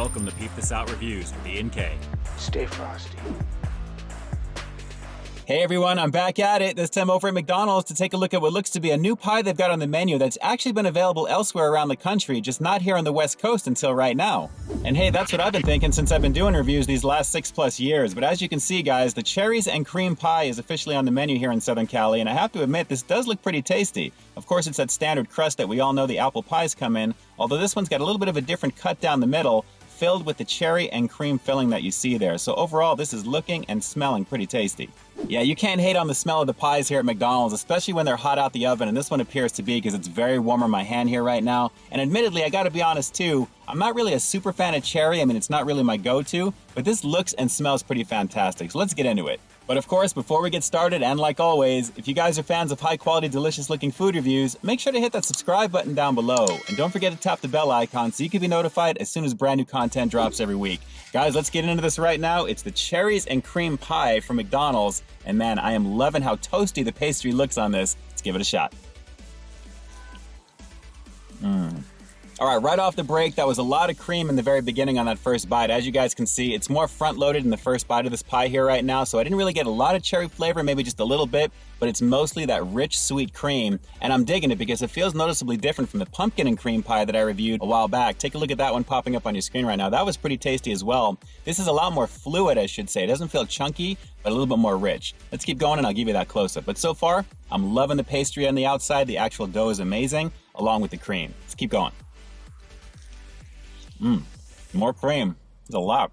Welcome to Peep This Out Reviews with Ian K. Stay frosty. Hey everyone, I'm back at it, this time over at McDonald's to take a look at what looks to be a new pie they've got on the menu that's actually been available elsewhere around the country, just not here on the West Coast until right now. And hey, that's what I've been thinking since I've been doing reviews these last 6+ years. But as you can see, guys, the cherries and cream pie is officially on the menu here in Southern Cali, and I have to admit, this does look pretty tasty. Of course, it's that standard crust that we all know the apple pies come in, although this one's got a little bit of a different cut down the middle, filled with the cherry and cream filling that you see there. So overall, this is looking and smelling pretty tasty. Yeah, you can't hate on the smell of the pies here at McDonald's, especially when they're hot out the oven, and this one appears to be because it's very warm on my hand here right now. And admittedly, I gotta be honest too, I'm not really a super fan of cherry. I mean, it's not really my go-to, but this looks and smells pretty fantastic, so let's get into it. But of course, before we get started, and like always, if you guys are fans of high-quality, delicious-looking food reviews, make sure to hit that subscribe button down below. And don't forget to tap the bell icon so you can be notified as soon as brand new content drops every week. Guys, let's get into this right now. It's the cherries and cream pie from McDonald's. And man, I am loving how toasty the pastry looks on this. Let's give it a shot. All right, right off the break, that was a lot of cream in the very beginning on that first bite. As you guys can see, it's more front-loaded in the first bite of this pie here right now, so I didn't really get a lot of cherry flavor, maybe just a little bit, but it's mostly that rich, sweet cream, and I'm digging it because it feels noticeably different from the pumpkin and cream pie that I reviewed a while back. Take a look at that one popping up on your screen right now. That was pretty tasty as well. This is a lot more fluid, I should say. It doesn't feel chunky, but a little bit more rich. Let's keep going and I'll give you that close-up. But so far, I'm loving the pastry on the outside. The actual dough is amazing, along with the cream. Let's keep going. More cream. It's a lot.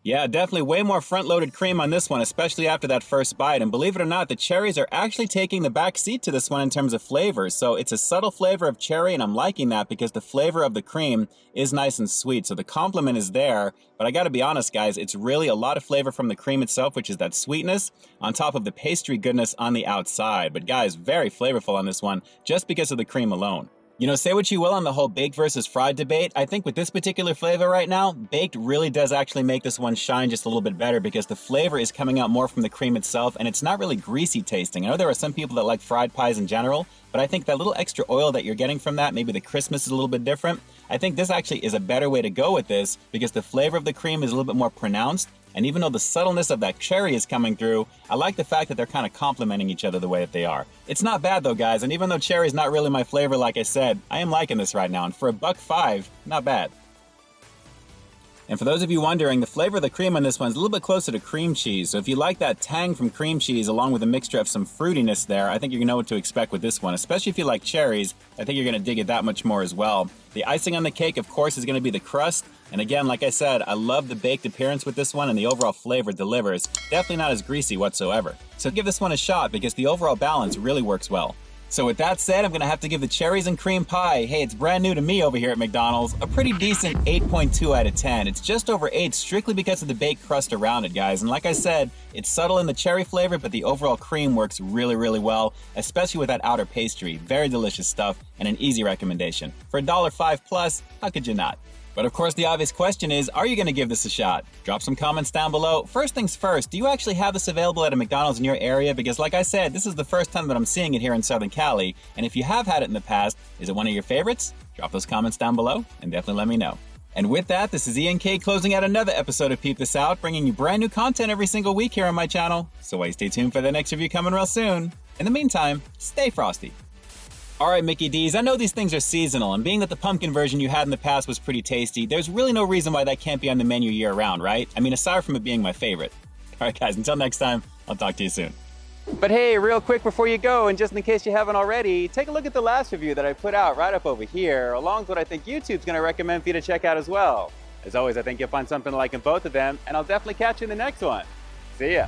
Yeah, definitely way more front-loaded cream on this one, especially after that first bite. And believe it or not, the cherries are actually taking the back seat to this one in terms of flavor. So it's a subtle flavor of cherry, and I'm liking that because the flavor of the cream is nice and sweet. So the complement is there. But I gotta be honest, guys, it's really a lot of flavor from the cream itself, which is that sweetness, on top of the pastry goodness on the outside. But guys, very flavorful on this one, just because of the cream alone. You know, say what you will on the whole baked versus fried debate. I think with this particular flavor right now, baked really does actually make this one shine just a little bit better because the flavor is coming out more from the cream itself and it's not really greasy tasting. I know there are some people that like fried pies in general, but I think that little extra oil that you're getting from that, maybe the crispness is a little bit different. I think this actually is a better way to go with this because the flavor of the cream is a little bit more pronounced. And even though the subtleness of that cherry is coming through, I like the fact that they're kind of complementing each other the way that they are. It's not bad though, guys, and even though cherry is not really my flavor, like I said, I am liking this right now, and for $1.05, not bad. And for those of you wondering, the flavor of the cream on this one is a little bit closer to cream cheese. So if you like that tang from cream cheese along with a mixture of some fruitiness there, I think you're gonna know what to expect with this one. Especially if you like cherries, I think you're gonna dig it that much more as well. The icing on the cake, of course, is gonna be the crust. And again, like I said, I love the baked appearance with this one and the overall flavor delivers. Definitely not as greasy whatsoever. So give this one a shot because the overall balance really works well. So with that said, I'm gonna have to give the cherries and cream pie, hey, it's brand new to me over here at McDonald's, a pretty decent 8.2 out of 10. It's just over 8 strictly because of the baked crust around it, guys. And like I said, it's subtle in the cherry flavor, but the overall cream works really, really well, especially with that outer pastry. Very delicious stuff and an easy recommendation. For $1.05 plus, how could you not? But of course, the obvious question is, are you going to give this a shot? Drop some comments down below. First things first, do you actually have this available at a McDonald's in your area? Because like I said, this is the first time that I'm seeing it here in Southern Cali. And if you have had it in the past, is it one of your favorites? Drop those comments down below and definitely let me know. And with that, this is Ian K closing out another episode of Peep This Out, bringing you brand new content every single week here on my channel. So why stay tuned for the next review coming real soon. In the meantime, stay frosty. Alright Mickey D's, I know these things are seasonal, and being that the pumpkin version you had in the past was pretty tasty, there's really no reason why that can't be on the menu year-round, right? I mean, aside from it being my favorite. Alright guys, until next time, I'll talk to you soon. But hey, real quick before you go, and just in case you haven't already, take a look at the last review that I put out right up over here, along with what I think YouTube's going to recommend for you to check out as well. As always, I think you'll find something to like in both of them, and I'll definitely catch you in the next one. See ya!